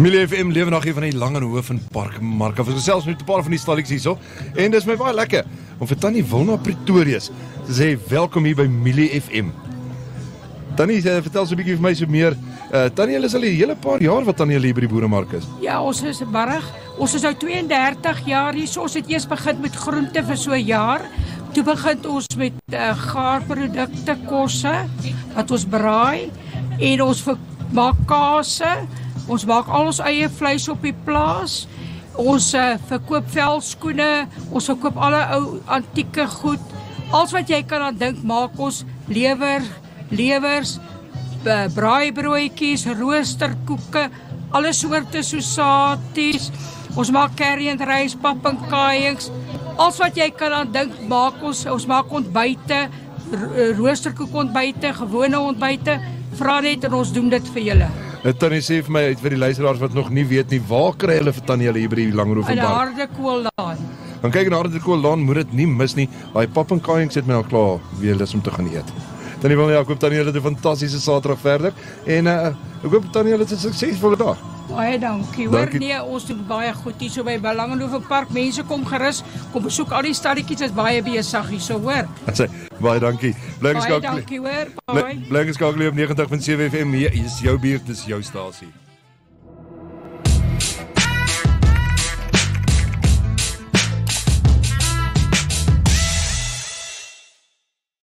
Millie FM lewe nog hier van die Langenhoof en Parkmark. Ons gesels met 'n paar van die stalletjies hierso. En dis my baie lekker om vir Tannie Wilna Pretorius te sê welkom hier by Millie FM. Tannie, vertel so 'n bietjie vir my so meer. Tannie, hulle is al 'n hele paar jaar wat Tannie hier by die boeremark is. Ja, ons is barrig. Ons is nou 32 jaar hier. Ons het eers begin met groente vir so 'n jaar. Toe begin ons met gaarprodukte, kosse wat ons braai en ons maak kase. Ons maak al ons eie vleis op die plaas. Ons verkoop velskoene, ons verkoop alle ou antieke goed. Alles wat jy kan aan dink, maak ons lewers, braaibroodjies, roosterkoeke, alle soorte sosaties. Ons maak curry en rys, pap en kaaiings. Alles wat jy kan aan dink, maak ons. Ons maak ontbyte, roosterkoek ontbyte, gewone ontbyte. Vra net en ons doen dit vir julle. Tannie, sê vir my, vir die luisteraars wat nog nie weet nie, waar kry hulle vir Tannie hier by die Langenhoof en In Park? Hardekoollaan. Dan kyk na Hardekoollaan, moet dit nie mis nie. Daai pap en kaaiings het my al klaar weer lus om te gaan eet. Tannie Wilna, ek hoop Tannie hulle het 'n fantastiese Saterdag verder. En ek hoop Tannie hulle het 'n suksesvolle dag. Baie dankie. Hoor, nee, ons doen baie goed hier so by Langenhoof en Park. Mense kom gerus, kom besoek al die stalletjies, is baie besig hier so, hoor. Ek sê baie dankie. Bly Baie dankie, hoor. Bye. Bly geskakel op 90.7 FM. Hier is jou buurt, dis jou stasie.